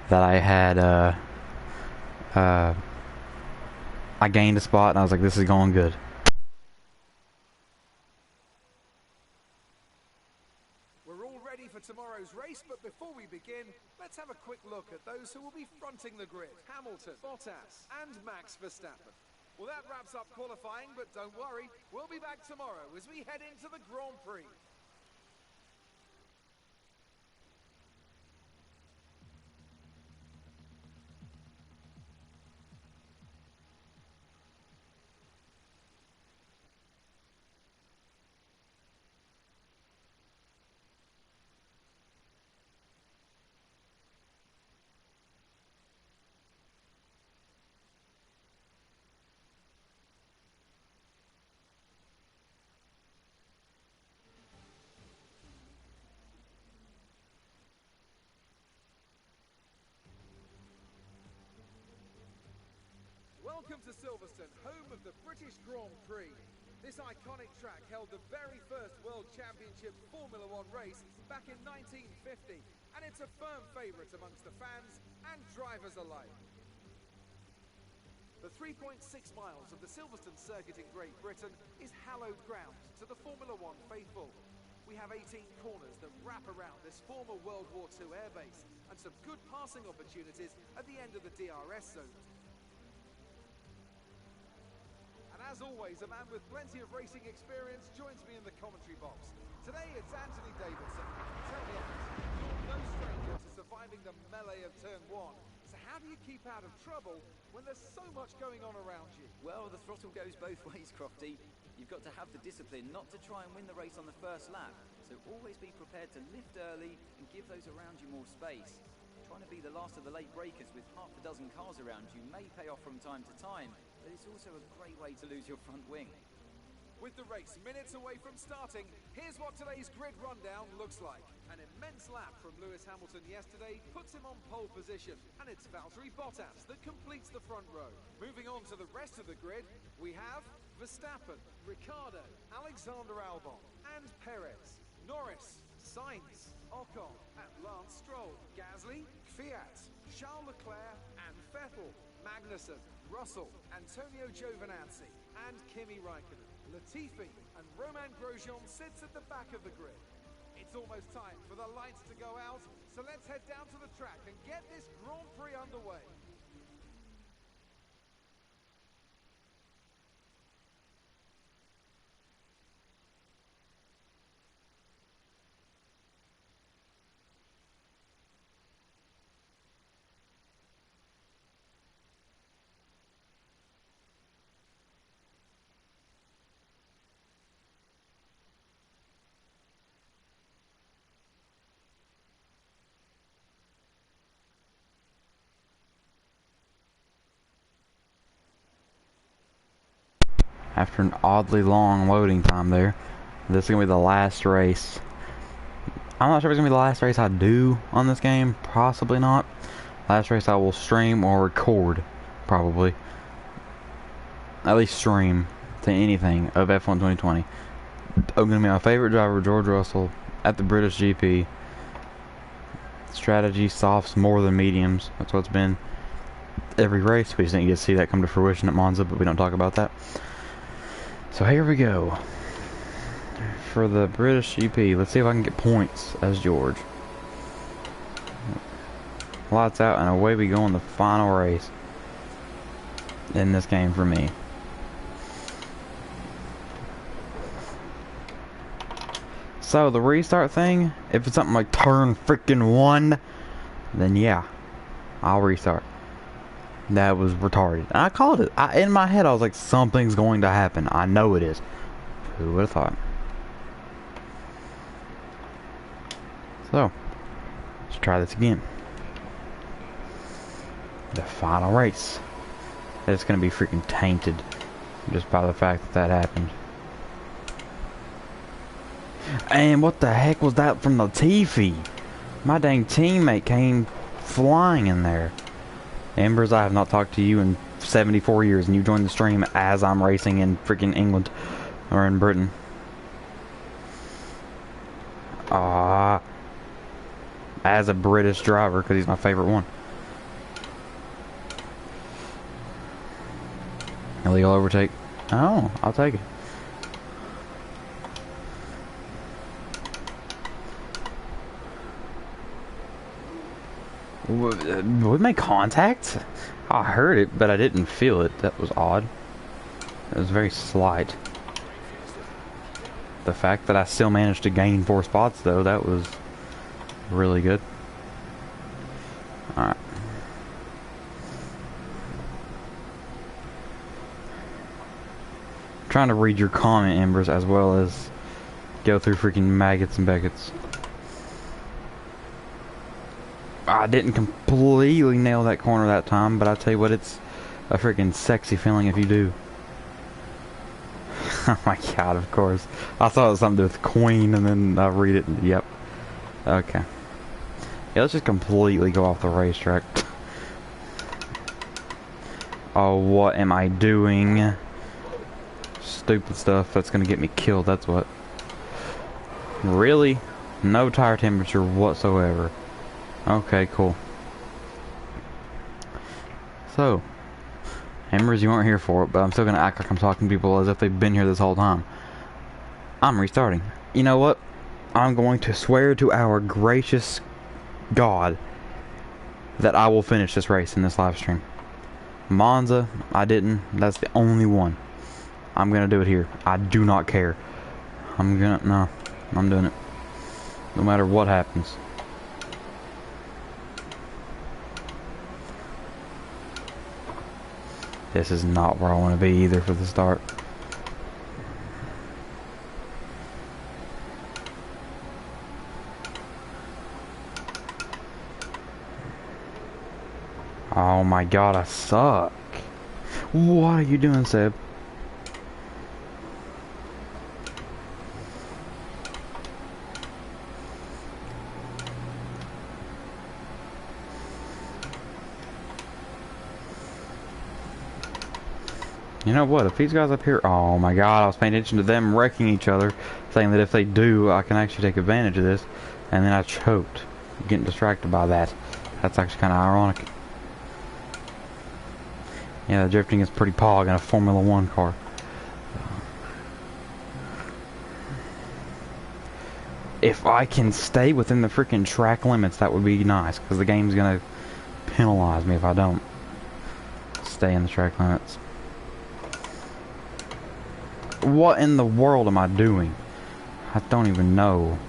that I had, I gained a spot, and I was like, this is going good. We're all ready for tomorrow's race, but before we begin, let's have a quick look at those who will be fronting the grid. Hamilton, Bottas, and Max Verstappen. Well, that wraps up qualifying, but don't worry, we'll be back tomorrow as we head into the Grand Prix. Welcome to Silverstone, home of the British Grand Prix. This iconic track held the very first World Championship Formula One race back in 1950, and it's a firm favourite amongst the fans and drivers alike. The 3.6 miles of the Silverstone circuit in Great Britain is hallowed ground to the Formula One faithful. We have 18 corners that wrap around this former World War II airbase, and some good passing opportunities at the end of the DRS zone. And As always, a man with plenty of racing experience joins me in the commentary box. Today it's Anthony Davidson. Tell me, Ant, you're no stranger to surviving the melee of turn 1. So how do you keep out of trouble when there's so much going on around you? Well, the throttle goes both ways, Crofty. You've got to have the discipline not to try and win the race on the first lap. So always be prepared to lift early and give those around you more space. Trying to be the last of the late breakers with half a dozen cars around you may pay off from time to time, but it's also a great way to lose your front wing. With the race minutes away from starting, here's what today's grid rundown looks like. An immense lap from Lewis Hamilton yesterday puts him on pole position, and it's Valtteri Bottas that completes the front row. Moving on to the rest of the grid, we have Verstappen, Ricciardo, Alexander Albon, and Perez, Norris, Sainz, Ocon, and Lance Stroll, Gasly, Fiat, Charles Leclerc, and Vettel, Magnussen, Russell, Antonio Giovinazzi, and Kimi Raikkonen. Latifi and Romain Grosjean sits at the back of the grid. It's almost time for the lights to go out, so let's head down to the track and get this Grand Prix underway. After an oddly long loading time there, this is going to be the last race. I'm not sure if it's going to be the last race I do on this game. Possibly not. Last race I will stream or record, probably. At least stream to anything of F1 2020. I'm going to be my favorite driver, George Russell, at the British GP. Strategy, softs more than mediums. That's what it's been every race. We just didn't get to see that come to fruition at Monza, but we don't talk about that. So here we go. For the British GP, let's see if I can get points as George. Lights out and away we go in the final race in this game for me. So the restart thing, if it's something like turn freaking 1, then yeah, I'll restart. That was retarded. And I called it. In my head, I was like, something's going to happen. I know it is. Who would have thought? So, let's try this again. The final race. It's going to be freaking tainted. Just by the fact that that happened. And what the heck was that from Latifi? My dang teammate came flying in there. Embers, I have not talked to you in 74 years, and you joined the stream as I'm racing in freaking England, or in Britain. As a British driver, because he's my favorite one. Illegal overtake. Oh, I'll take it. We made contact? I heard it, but I didn't feel it. That was odd. It was very slight. The fact that I still managed to gain 4 spots, though, that was really good. Alright. Trying to read your comment, Embers, as well as go through freaking maggots and Beckett's. I didn't completely nail that corner that time, but I tell you what, it's a freaking sexy feeling if you do. Oh my god, of course. I thought it was something to do with Queen, and then I read it, and yep. Okay. Yeah, let's just completely go off the racetrack. Oh, what am I doing? Stupid stuff that's gonna get me killed, that's what. Really? No tire temperature whatsoever. Okay, cool. So, Embers, you weren't here for it, but I'm still gonna act like I'm talking to people as if they've been here this whole time. I'm restarting. You know what? I'm going to swear to our gracious God that I will finish this race in this live stream. Monza, I didn't. That's the only one. I'm gonna do it here. I do not care. No, I'm doing it. No matter what happens. This is not where I want to be either for the start. Oh my god, I suck. What are you doing, Seb? You know what, if these guys up here... Oh my god, I was paying attention to them wrecking each other, saying that if they do, I can actually take advantage of this. And then I choked, getting distracted by that. That's actually kind of ironic. Yeah, the drifting is pretty pog in a Formula 1 car. If I can stay within the freaking track limits, that would be nice, because the game's gonna penalize me if I don't stay in the track limits. What in the world am I doing? I don't even know.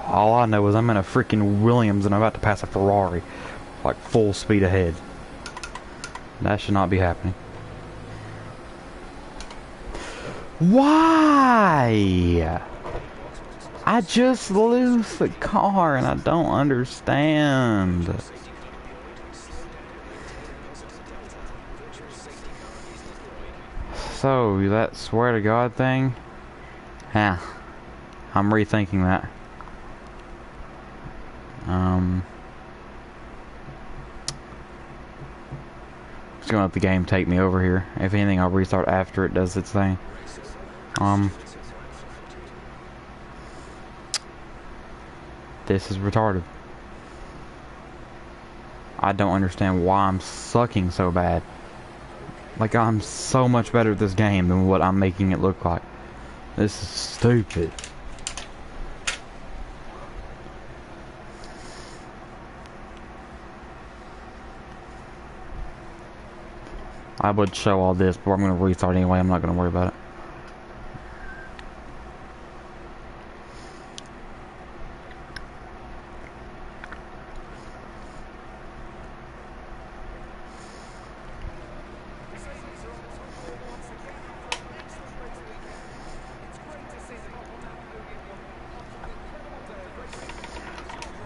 All I know is I'm in a freaking Williams and I'm about to pass a Ferrari. Like full speed ahead. That should not be happening. Why? I just lose the car and I don't understand. So, that swear to God thing? Yeah. I'm rethinking that. Just gonna let the game take me over here. If anything, I'll restart after it does its thing. This is retarded. I don't understand why I'm sucking so bad. Like, I'm so much better at this game than what I'm making it look like. This is stupid. I would show all this, but I'm going to restart anyway. I'm not going to worry about it.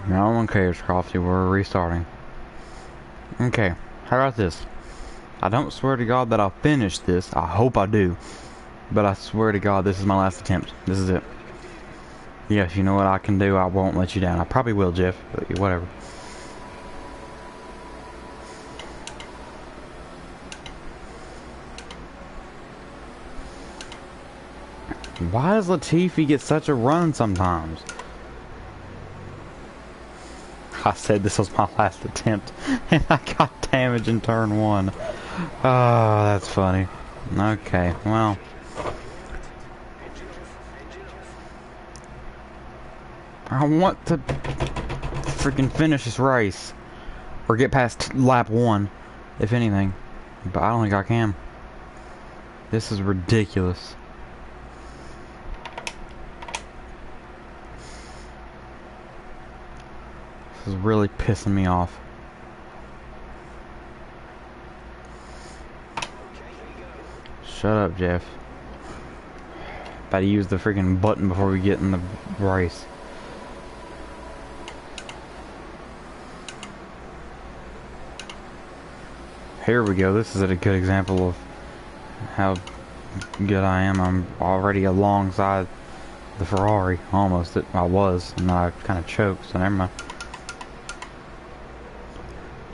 No one cares, Crofty. We're restarting. Okay, how about this? I don't swear to God that I'll finish this. I hope I do. But I swear to God this is my last attempt. This is it. Yes, you know what I can do. I won't let you down. I probably will, Jeff. But whatever. Why does Latifi get such a run sometimes? I said this was my last attempt, and I got damage in turn 1. Oh, that's funny. Okay, well. I want to freaking finish this race. Or get past lap 1, if anything. But I don't think I can. This is ridiculous. This is really pissing me off. Shut up, Jeff. About to use the freaking button before we get in the race. Here we go. This is a good example of how good I am. I'm already alongside the Ferrari. Almost. I was. And I kind of choked, so never mind.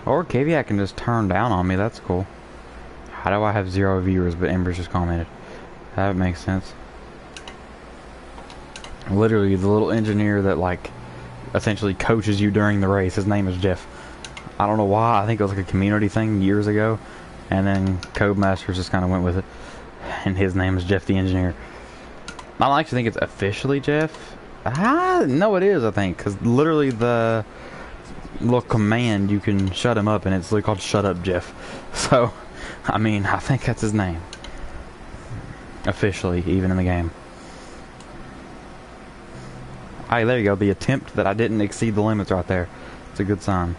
Or Kvyat can just turn down on me. That's cool. How do I have 0 viewers but Ember's just commented? That makes sense. Literally, the little engineer that, like, essentially coaches you during the race. His name is Jeff. I don't know why. I think it was like a community thing years ago. And then Codemasters just kind of went with it. And his name is Jeff the Engineer. I don't actually think it's officially Jeff. No, it is, I think. Because literally the little command, you can shut him up. And it's literally called Shut Up Jeff. So, I mean, I think that's his name. Officially, even in the game. Hey, there you go. The attempt that I didn't exceed the limits right there. It's a good sign.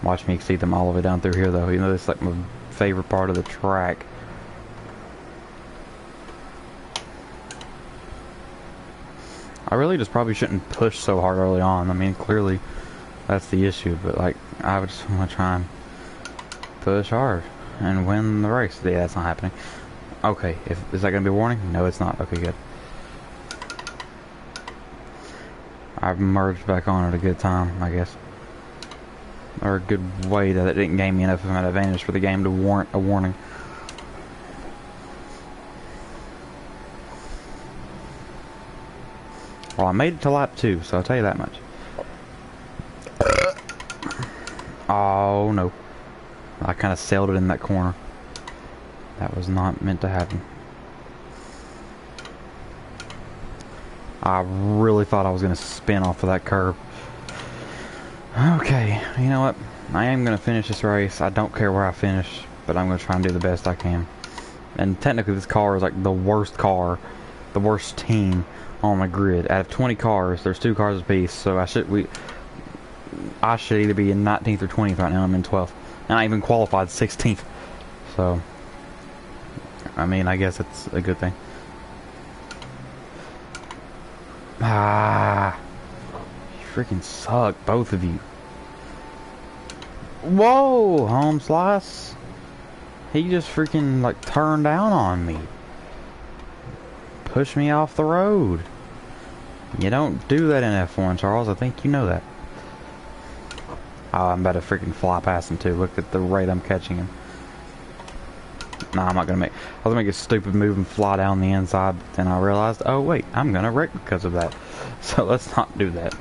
Watch me exceed them all the way down through here, though. You know, it's like my favorite part of the track. I really just probably shouldn't push so hard early on. I mean, clearly that's the issue, but like, I would just want to try and push hard and win the race. Yeah, that's not happening. Okay, is that going to be a warning? No, it's not. Okay, good. I've merged back on at a good time, I guess. Or a good way that it didn't gain me enough of an advantage for the game to warrant a warning. Well, I made it to lap 2, so I'll tell you that much. Oh, no. I kind of sailed it in that corner. That was not meant to happen. I really thought I was going to spin off of that curb. Okay, you know what? I am going to finish this race. I don't care where I finish, but I'm going to try and do the best I can. And technically this car is like the worst car, the worst team on the grid. Out of 20 cars, there's 2 cars apiece, so I should either be in 19th or 20th right now. I'm in 12th. And I even qualified 16th. So, I mean, I guess it's a good thing. Ah, you freaking suck, both of you. Whoa, home slice. He just freaking like turned down on me. Pushed me off the road. You don't do that in F1, Charles. I think you know that. Oh, I'm about to freaking fly past him too. Look at the rate I'm catching him. Nah, I'm not gonna make. I was gonna make a stupid move and fly down the inside, but then I realized, oh wait, I'm gonna wreck because of that. So let's not do that.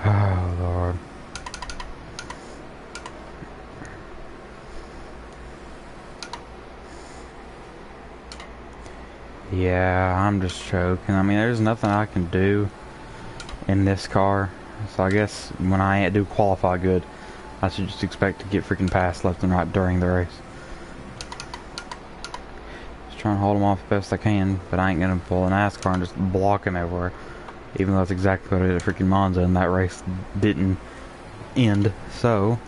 Oh Lord. Yeah, I'm just choking. I mean, there's nothing I can do in this car. So I guess when I do qualify good, I should just expect to get freaking passed left and right during the race. Just trying to hold him off the best I can, but I ain't gonna pull a NASCAR and just block him everywhere. Even though that's exactly what I did at freaking Monza, and that race didn't end. So,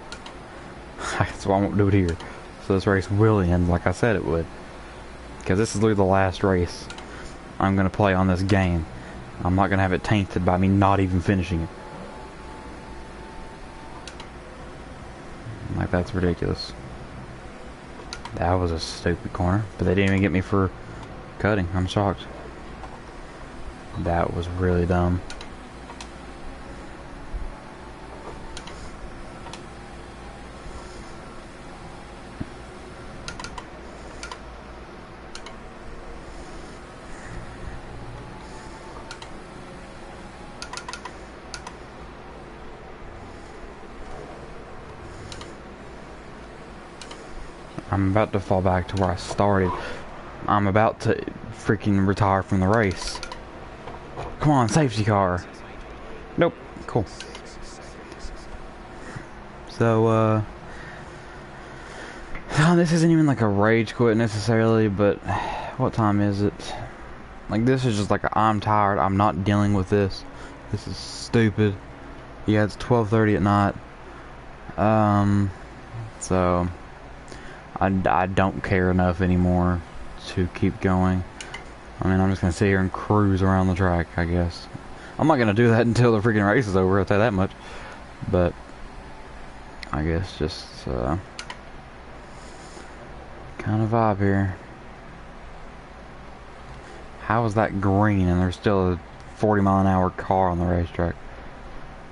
that's why I won't do it here. So this race will end like I said it would. Because this is literally the last race I'm going to play on this game. I'm not going to have it tainted by me not even finishing it. Like, that's ridiculous. That was a stupid corner. But they didn't even get me for cutting. I'm shocked. That was really dumb. I'm about to fall back to where I started. I'm about to freaking retire from the race. Come on, safety car. Nope. Cool. So, this isn't even like a rage quit necessarily, but what time is it? Like, this is just like I'm tired. I'm not dealing with this. This is stupid. Yeah, it's 12:30 at night. So I don't care enough anymore to keep going. I mean, I'm just gonna sit here and cruise around the track, I guess. I'm not gonna do that until the freaking race is over, I'll tell you that much. But I guess just kind of vibe here. How is that green and there's still a 40-mile-an-hour car on the racetrack?